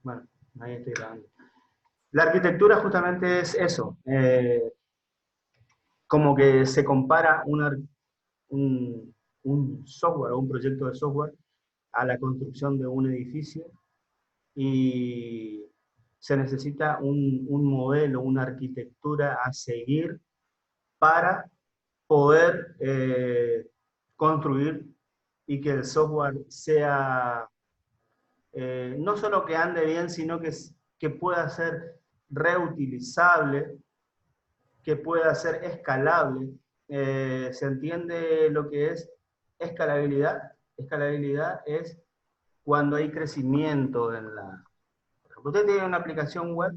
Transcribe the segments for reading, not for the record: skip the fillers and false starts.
Bueno, ahí estoy grabando. La arquitectura justamente es eso, como que se compara un software o un proyecto de software a la construcción de un edificio y se necesita un modelo, una arquitectura a seguir para poder construir y que el software sea no solo que ande bien, sino que pueda ser reutilizable, que pueda ser escalable. ¿Se entiende lo que es escalabilidad? Escalabilidad es cuando hay crecimiento en la... Usted tiene una aplicación web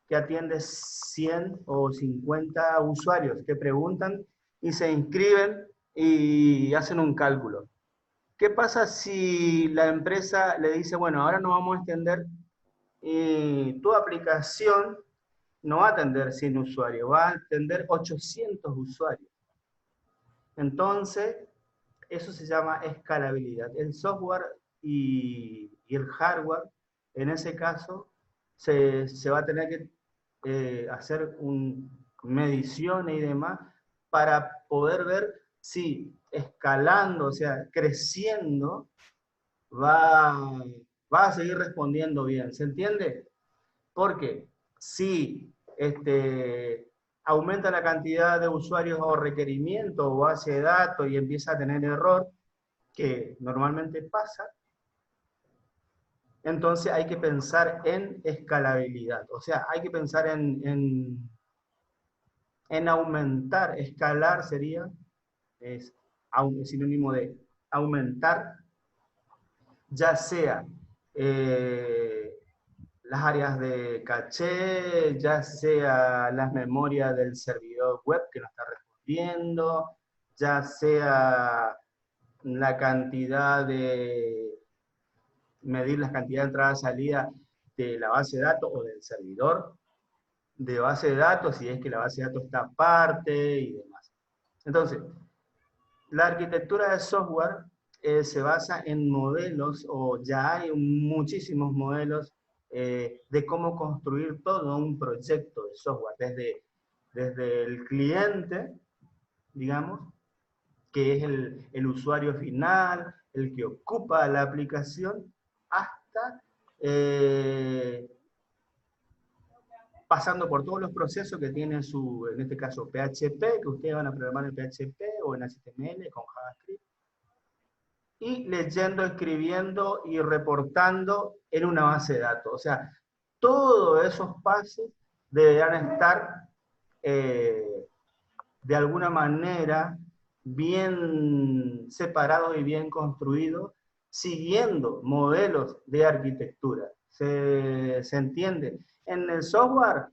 que atiende 100 o 50 usuarios que preguntan y se inscriben y hacen un cálculo. ¿Qué pasa si la empresa le dice, bueno, ahora nos vamos a extender y tu aplicación no va a atender 100 usuarios, va a atender 800 usuarios? Entonces, eso se llama escalabilidad. El software y el hardware, en ese caso, se va a tener que hacer mediciones y demás para poder ver si escalando, o sea, creciendo, va, va a seguir respondiendo bien. ¿Se entiende? Porque si aumenta la cantidad de usuarios o requerimientos o base de datos y empieza a tener error, que normalmente pasa, entonces hay que pensar en escalabilidad. O sea, hay que pensar en aumentar. Escalar sería, es sinónimo de aumentar, ya sea las áreas de caché, ya sea las memorias del servidor web que nos está respondiendo, ya sea la cantidad de medir la cantidad de entrada y salida de la base de datos o del servidor de base de datos, si es que la base de datos está aparte y demás. Entonces, la arquitectura de software se basa en modelos, o ya hay muchísimos modelos de cómo construir todo un proyecto de software, desde el cliente, digamos, que es el usuario final, el que ocupa la aplicación, hasta pasando por todos los procesos que tiene en este caso, PHP, que ustedes van a programar en PHP o en HTML con JavaScript, y leyendo, escribiendo y reportando en una base de datos. O sea, todos esos pasos deberán estar de alguna manera bien separados y bien construidos, siguiendo modelos de arquitectura. ¿Se entiende? En el software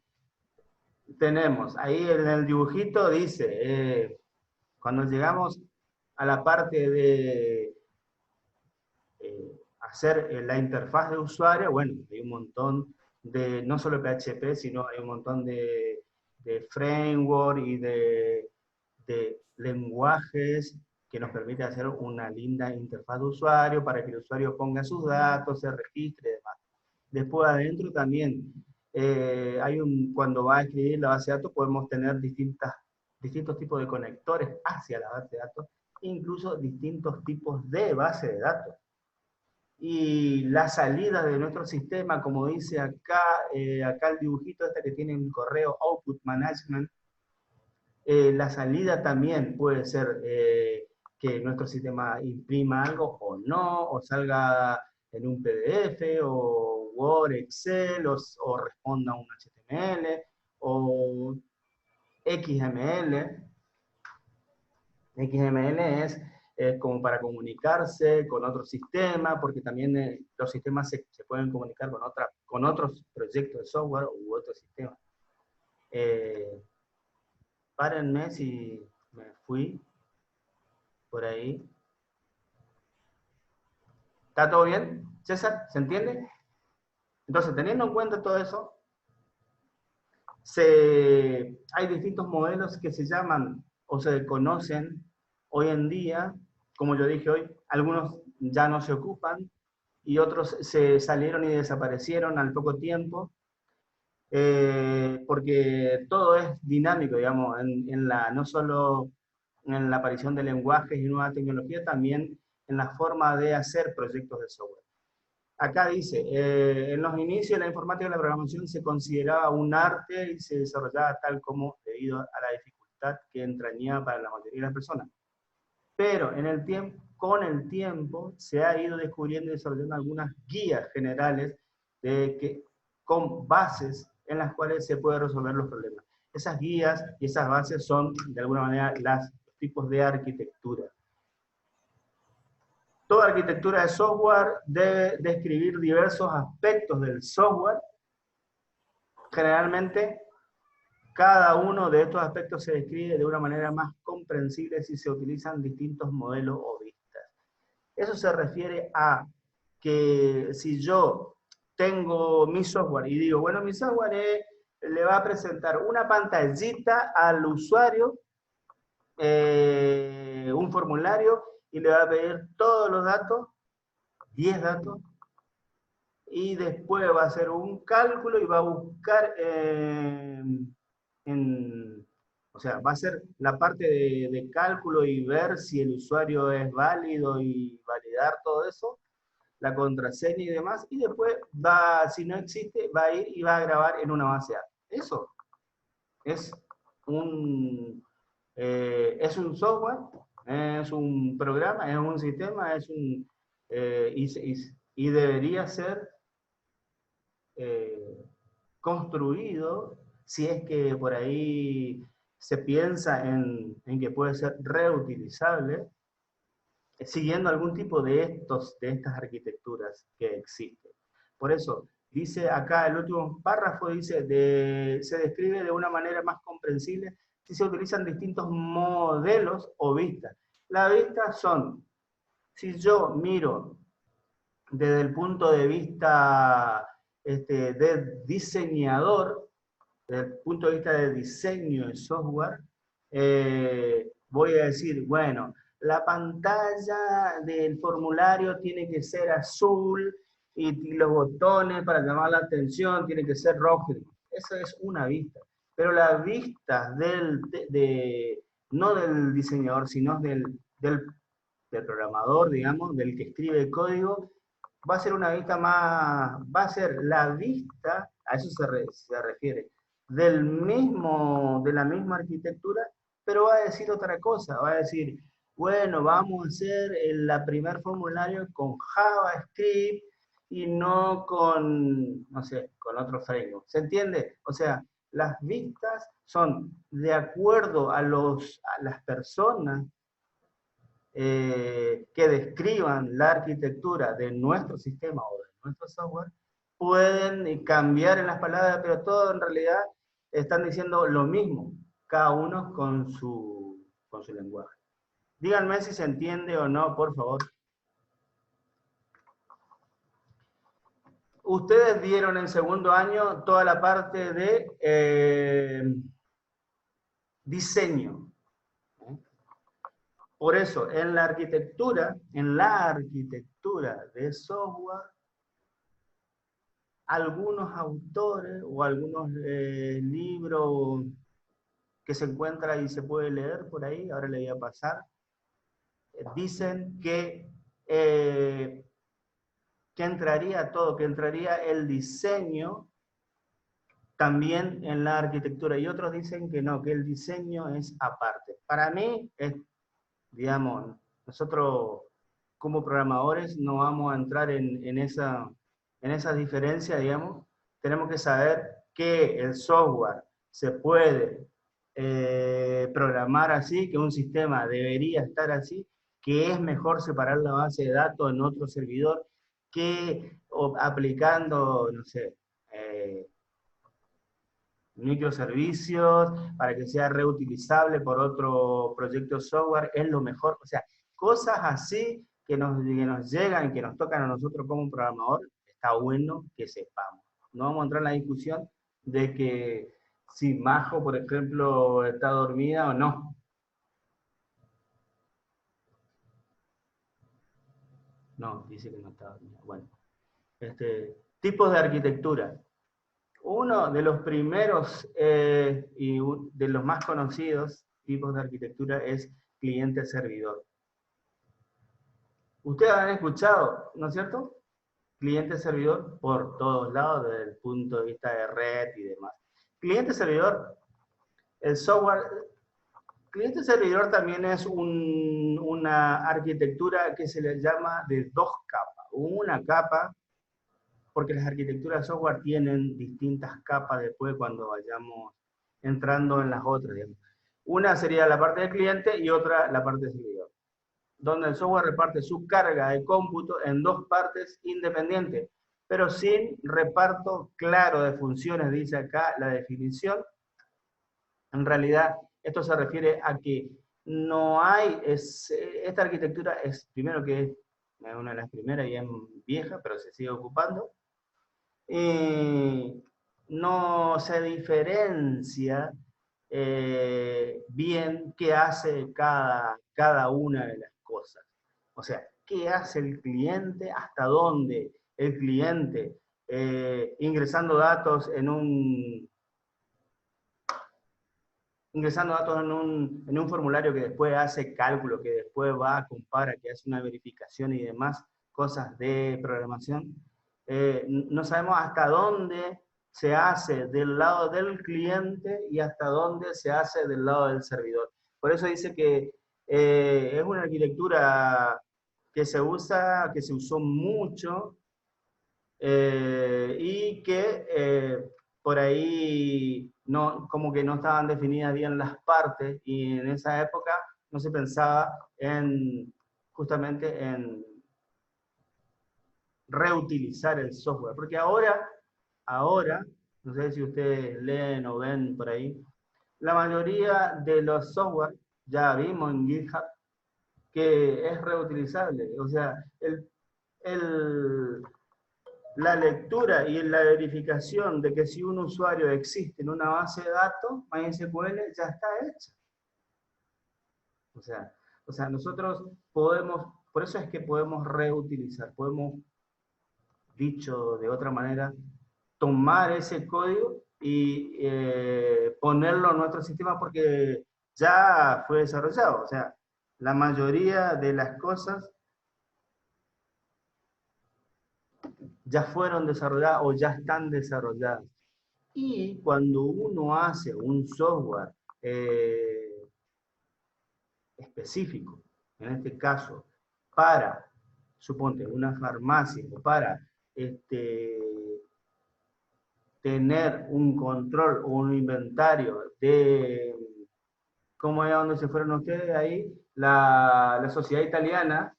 tenemos, ahí en el dibujito dice, cuando llegamos a la parte de hacer la interfaz de usuario, bueno, hay un montón de, no solo PHP, sino hay un montón de framework y de lenguajes que nos permite hacer una linda interfaz de usuario para que el usuario ponga sus datos, se registre y demás. Después adentro también, cuando va a escribir la base de datos podemos tener distintos tipos de conectores hacia la base de datos, incluso distintos tipos de base de datos. Y la salida de nuestro sistema, como dice acá, acá el dibujito este que tiene un correo Output Management, la salida también puede ser que nuestro sistema imprima algo o no, o salga en un PDF, o Word, Excel, o responda a un HTML, o XML. XML es como para comunicarse con otro sistema, porque también los sistemas se pueden comunicar con otros proyectos de software u otros sistemas. Párenme si me fui por ahí. ¿Está todo bien, César? ¿Se entiende? Entonces, teniendo en cuenta todo eso, hay distintos modelos que se llaman o se conocen hoy en día, como yo dije hoy, algunos ya no se ocupan, y otros se salieron y desaparecieron al poco tiempo, porque todo es dinámico, digamos, no solo en la aparición de lenguajes y nueva tecnología, también en la forma de hacer proyectos de software. Acá dice, en los inicios la informática y la programación se consideraba un arte y se desarrollaba tal como debido a la dificultad que entrañaba para la mayoría de las personas. Pero con el tiempo se ha ido descubriendo y desarrollando algunas guías generales con bases en las cuales se pueden resolver los problemas. Esas guías y esas bases son, de alguna manera, los tipos de arquitectura. Toda arquitectura de software debe describir diversos aspectos del software. Generalmente, cada uno de estos aspectos se describe de una manera más comprensible si se utilizan distintos modelos o vistas. Eso se refiere a que si yo tengo mi software y digo, bueno, mi software le va a presentar una pantallita al usuario, un formulario, y le va a pedir todos los datos, 10 datos, y después va a hacer un cálculo y va a buscar o sea, va a hacer la parte de cálculo y ver si el usuario es válido y validar todo eso, la contraseña y demás, y después si no existe, va a ir y va a grabar en una base de datos. Eso es es un software, es un programa, es un sistema, y debería ser construido, si es que por ahí se piensa en que puede ser reutilizable, siguiendo algún tipo de estas arquitecturas que existen. Por eso, dice acá el último párrafo, dice, se describe de una manera más comprensible si se utilizan distintos modelos o vistas. Las vistas son, si yo miro desde el punto de vista de diseñador, desde el punto de vista de diseño de software, voy a decir, bueno, la pantalla del formulario tiene que ser azul y los botones para llamar la atención tienen que ser rojos. Esa es una vista. Pero la vista no del diseñador, sino del programador, digamos, del que escribe el código, va a ser una vista va a ser la vista, a eso se refiere, de la misma arquitectura, pero va a decir otra cosa, va a decir, bueno, vamos a hacer el primer formulario con JavaScript y no con, no sé, con otro framework. ¿Se entiende? O sea, las vistas son de acuerdo a las personas que describan la arquitectura de nuestro sistema o de nuestro software, pueden cambiar en las palabras, pero todo en realidad están diciendo lo mismo, cada uno con su lenguaje. Díganme si se entiende o no, por favor. Ustedes vieron en segundo año toda la parte de diseño. Por eso, en la arquitectura de software, algunos autores o algunos libros que se encuentran y se puede leer por ahí, ahora le voy a pasar, dicen que entraría todo, que entraría el diseño también en la arquitectura, y otros dicen que no, que el diseño es aparte. Para mí, digamos, nosotros como programadores no vamos a entrar en esa diferencia, digamos. Tenemos que saber que el software se puede programar así, que un sistema debería estar así, que es mejor separar la base de datos en otro servidor que aplicando, no sé, microservicios para que sea reutilizable por otro proyecto de software, es lo mejor. O sea, cosas así que nos llegan, que nos tocan a nosotros como programador, está bueno que sepamos. No vamos a entrar en la discusión de que si Majo, por ejemplo, está dormida o no. No, dice que no está dormida. Bueno, Tipos de arquitectura. Uno de los primeros y de los más conocidos tipos de arquitectura es cliente-servidor. Ustedes han escuchado, ¿no es cierto? Cliente-servidor por todos lados desde el punto de vista de red y demás. Cliente-servidor, el software, cliente-servidor también es una arquitectura que se le llama de dos capas. Una capa, porque las arquitecturas de software tienen distintas capas después cuando vayamos entrando en las otras. Digamos. Una sería la parte del cliente y otra la parte del servidor, donde el software reparte su carga de cómputo en dos partes independientes, pero sin reparto claro de funciones, dice acá la definición. En realidad, esto se refiere a que no hay, esta arquitectura es, primero que es una de las primeras y es vieja, pero se sigue ocupando, no se diferencia bien qué hace cada una de las cosas. O sea, qué hace el cliente, hasta dónde el cliente, ingresando datos en un formulario que después hace cálculo, que después va, compara, que hace una verificación y demás cosas de programación. No sabemos hasta dónde se hace del lado del cliente y hasta dónde se hace del lado del servidor. Por eso dice que es una arquitectura que se usa, que se usó mucho y que por ahí no, como que no estaban definidas bien las partes y en esa época no se pensaba justamente en reutilizar el software, porque ahora, no sé si ustedes leen o ven por ahí, la mayoría de los software, ya vimos en GitHub, que es reutilizable, o sea, la lectura y la verificación de que si un usuario existe en una base de datos, MySQL ya está hecha. O sea, nosotros podemos, por eso es que podemos reutilizar, podemos, dicho de otra manera, tomar ese código y ponerlo en nuestro sistema porque ya fue desarrollado. O sea, la mayoría de las cosas ya fueron desarrolladas o ya están desarrolladas. Y cuando uno hace un software específico, en este caso, para, suponte, una farmacia o para tener un control o un inventario de, ¿cómo es donde se fueron ustedes ahí? La sociedad italiana,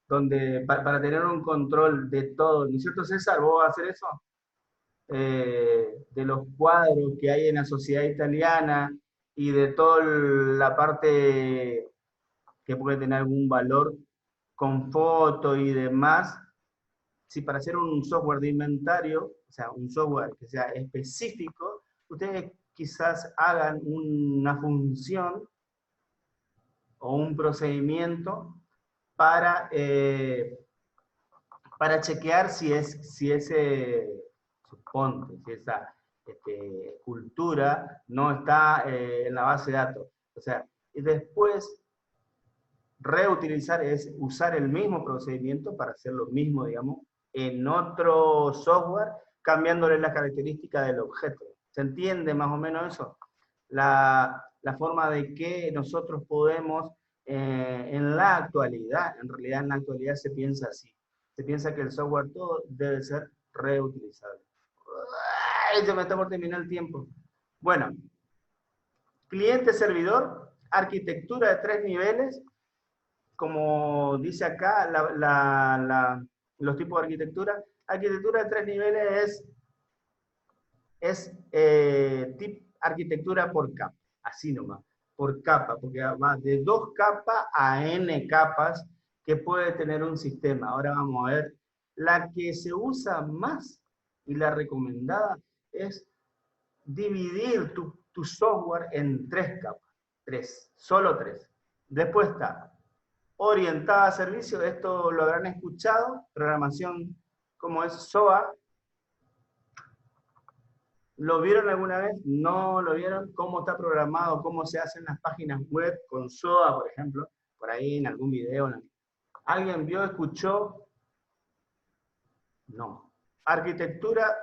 donde para tener un control de todo, ¿no es cierto, César? ¿Vos vas a hacer eso? De los cuadros que hay en la sociedad italiana y de toda la parte que puede tener algún valor con foto y demás, si para hacer un software de inventario, o sea, un software que sea específico, ustedes quizás hagan una función o un procedimiento para, para chequear si ese, suponte, si esa cultura no está en la base de datos. O sea, y después reutilizar es usar el mismo procedimiento para hacer lo mismo, digamos, en otro software, cambiándole las características del objeto. ¿Se entiende más o menos eso? La forma de que nosotros podemos, en la actualidad, en realidad en la actualidad se piensa así. Se piensa que el software todo debe ser reutilizable. ¡Ay! Ya me está por terminar el tiempo. Bueno, cliente-servidor, arquitectura de 3 niveles, como dice acá, los tipos de arquitectura. Arquitectura de 3 niveles es arquitectura por capa, así nomás, por capa, porque va de 2 capas a n capas que puede tener un sistema. Ahora vamos a ver, la que se usa más y la recomendada es dividir tu software en 3 capas, solo 3. Después está orientada a servicio, esto lo habrán escuchado, programación como es SOA. ¿Lo vieron alguna vez? ¿No lo vieron? ¿Cómo está programado? ¿Cómo se hacen las páginas web con SOA, por ejemplo? Por ahí en algún video. ¿Alguien vio, escuchó? No. Arquitectura,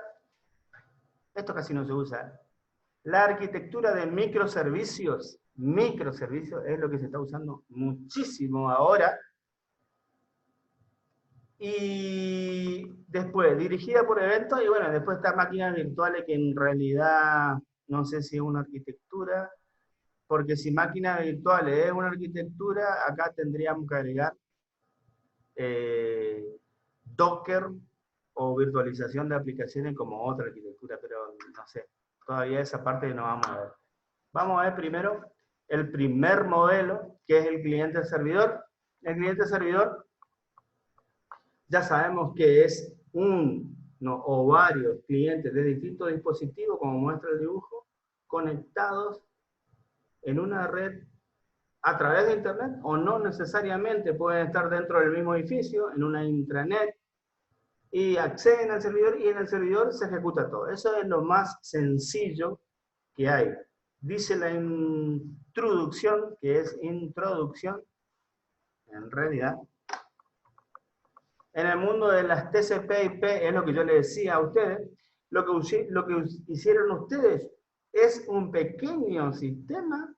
esto casi no se usa. La arquitectura de microservicios es lo que se está usando muchísimo ahora. Y después, dirigida por eventos, y bueno, después están máquinas virtuales que en realidad no sé si es una arquitectura, porque si máquinas virtuales es una arquitectura, acá tendríamos que agregar Docker o virtualización de aplicaciones como otra arquitectura, pero no sé, todavía esa parte no vamos a ver. Vamos a ver primero el primer modelo, que es el cliente-servidor. El cliente-servidor ya sabemos que es o varios clientes de distintos dispositivos, como muestra el dibujo, conectados en una red a través de Internet, o no necesariamente pueden estar dentro del mismo edificio, en una intranet, y acceden al servidor, y en el servidor se ejecuta todo. Eso es lo más sencillo que hay. Dice la introducción, que es introducción, en realidad, en el mundo de las TCP/IP, es lo que yo les decía a ustedes, lo que hicieron ustedes es un pequeño sistema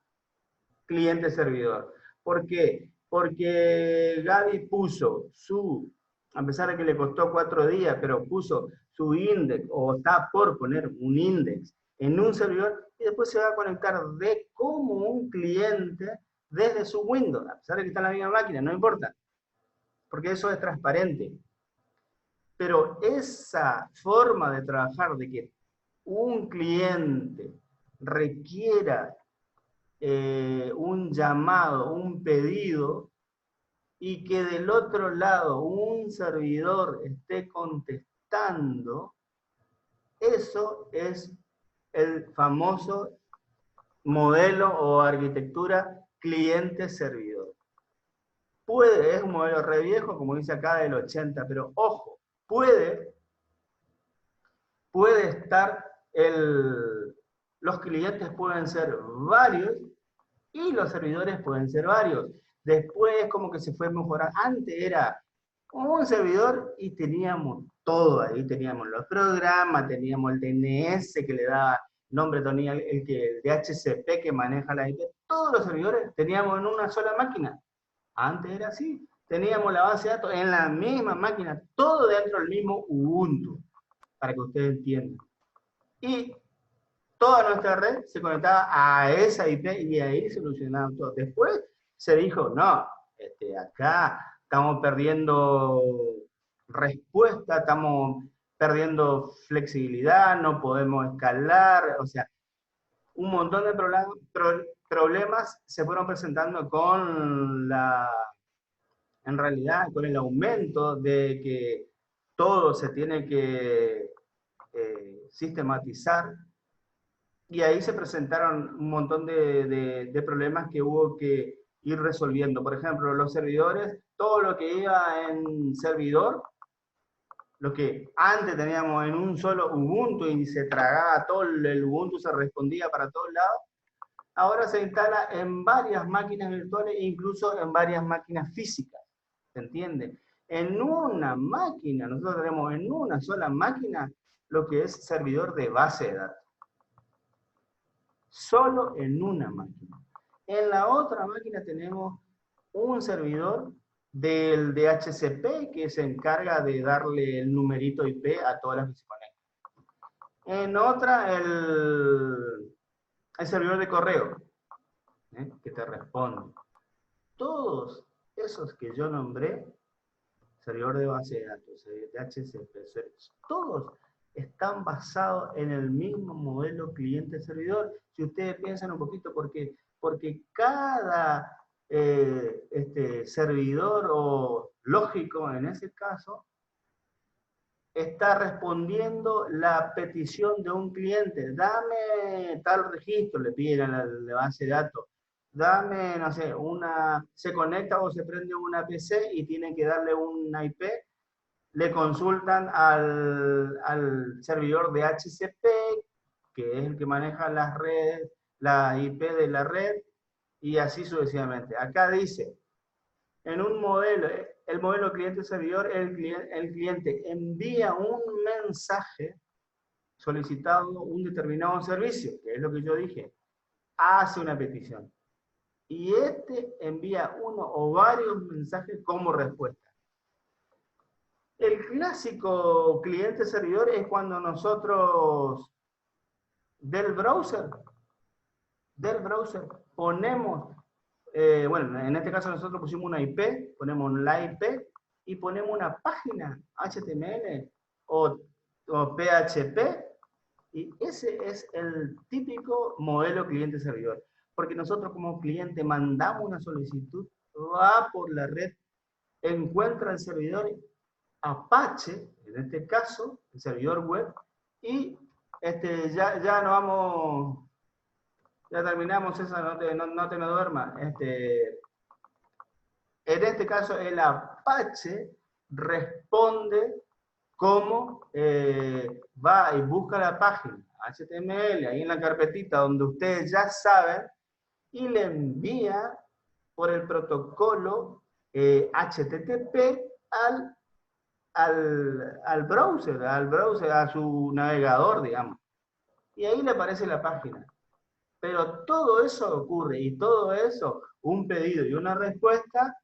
cliente-servidor. ¿Por qué? Porque Gaby puso a pesar de que le costó 4 días, pero puso su index, o está por poner un index en un servidor, y después se va a conectar como un cliente desde su Windows, a pesar de que está en la misma máquina, no importa, porque eso es transparente. Pero esa forma de trabajar, de que un cliente requiera un llamado, un pedido, y que del otro lado un servidor esté contestando, eso es el famoso modelo o arquitectura cliente-servidor. Es un modelo re viejo, como dice acá, del 80, pero ojo, puede estar los clientes pueden ser varios y los servidores pueden ser varios. Después como que se fue mejorando. Antes era un servidor y teníamos todo ahí. Teníamos los programas, teníamos el DNS que le daba nombre, tenía el DHCP que maneja la IP. Todos los servidores teníamos en una sola máquina. Antes era así. Teníamos la base de datos en la misma máquina, todo dentro del mismo Ubuntu, para que ustedes entiendan. Y toda nuestra red se conectaba a esa IP y ahí solucionaban todo. Después se dijo, no, acá estamos perdiendo respuesta, estamos perdiendo flexibilidad, no podemos escalar, o sea, un montón de problemas se fueron presentando en realidad, con el aumento de que todo se tiene que sistematizar. Y ahí se presentaron un montón de problemas que hubo que ir resolviendo. Por ejemplo, los servidores, todo lo que iba en servidor, lo que antes teníamos en un solo Ubuntu y se tragaba todo el Ubuntu, se respondía para todos lados, ahora se instala en varias máquinas virtuales e incluso en varias máquinas físicas. ¿Se entiende? En una máquina, nosotros tenemos en una sola máquina lo que es servidor de base de datos. Solo en una máquina. En la otra máquina tenemos un servidor del DHCP que se encarga de darle el numerito IP a todas las que se conectan. En otra, el servidor de correo, que te responde. Todos esos que yo nombré, servidor de base de datos, DHCP, todos están basados en el mismo modelo cliente-servidor. Si ustedes piensan un poquito, porque cada servidor o lógico en ese caso está respondiendo la petición de un cliente. Dame tal registro, le piden a la base de datos. Dame, no sé, se conecta o se prende una PC y tienen que darle una IP. le consultan al servidor de HCP, que es el que maneja las redes, la IP de la red, y así sucesivamente. Acá dice, en un modelo, el modelo cliente-servidor, el cliente envía un mensaje solicitando un determinado servicio, que es lo que yo dije, hace una petición. Y este envía uno o varios mensajes como respuesta. El clásico cliente-servidor es cuando nosotros del browser ponemos, bueno, en este caso nosotros pusimos una IP, ponemos la IP y ponemos una página HTML o PHP, y ese es el típico modelo cliente-servidor. Porque nosotros como cliente mandamos una solicitud, va por la red, encuentra el servidor Apache, en este caso, el servidor web, y ya no vamos, ya terminamos esa, no te me duermas. En este caso, el Apache responde como va y busca la página HTML ahí en la carpetita donde ustedes ya saben y le envía por el protocolo HTTP al browser, a su navegador, digamos. Y ahí le aparece la página. Pero todo eso ocurre, y todo eso, un pedido y una respuesta,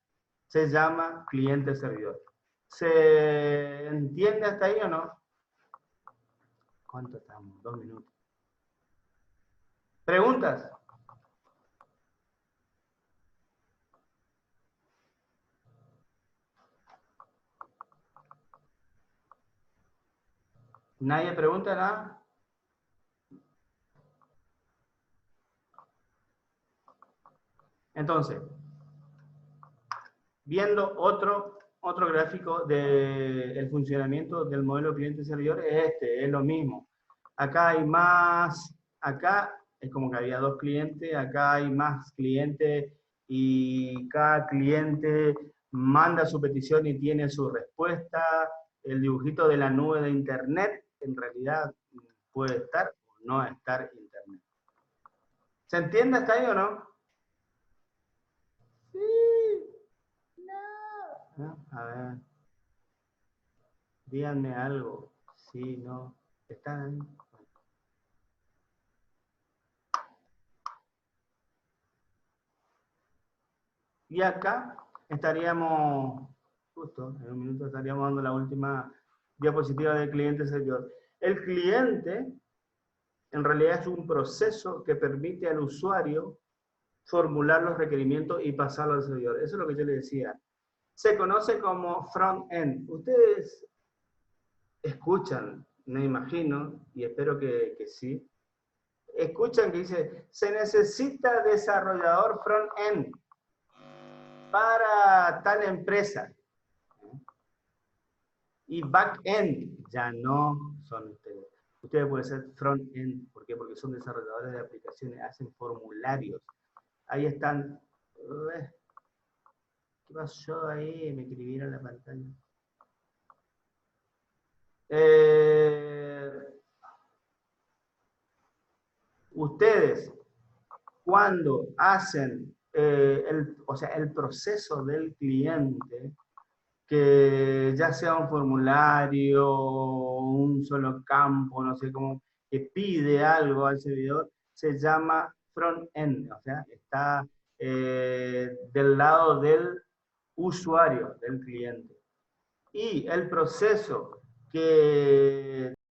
se llama cliente-servidor. ¿Se entiende hasta ahí o no? ¿Cuánto estamos? 2 minutos. ¿Preguntas? ¿Nadie pregunta nada? Entonces, viendo otro gráfico del funcionamiento del modelo cliente-servidor, es lo mismo. Acá hay más, acá es como que había 2 clientes, acá hay más clientes y cada cliente manda su petición y tiene su respuesta. El dibujito de la nube de internet, en realidad puede estar o no estar internet. ¿Se entiende hasta ahí o no? Sí. No. A ver. Díganme algo. Sí, no. ¿Están ahí? Y acá estaríamos, justo en un minuto estaríamos dando la última diapositiva del cliente-servidor. El cliente en realidad es un proceso que permite al usuario formular los requerimientos y pasarlo al servidor. Eso es lo que yo le decía. Se conoce como front-end. Ustedes escuchan, me imagino, y espero que sí, escuchan que dice, se necesita desarrollador front-end para tal empresa. Y back-end ya no son ustedes. Ustedes pueden ser front-end. ¿Por qué? Porque son desarrolladores de aplicaciones, hacen formularios. Ahí están. ¿Qué pasó ahí? Me escribieron en la pantalla. Ustedes, cuando hacen el proceso del cliente, que ya sea un formulario, un solo campo, no sé cómo, que pide algo al servidor, se llama front-end, o sea, está del lado del usuario, del cliente. Y el proceso que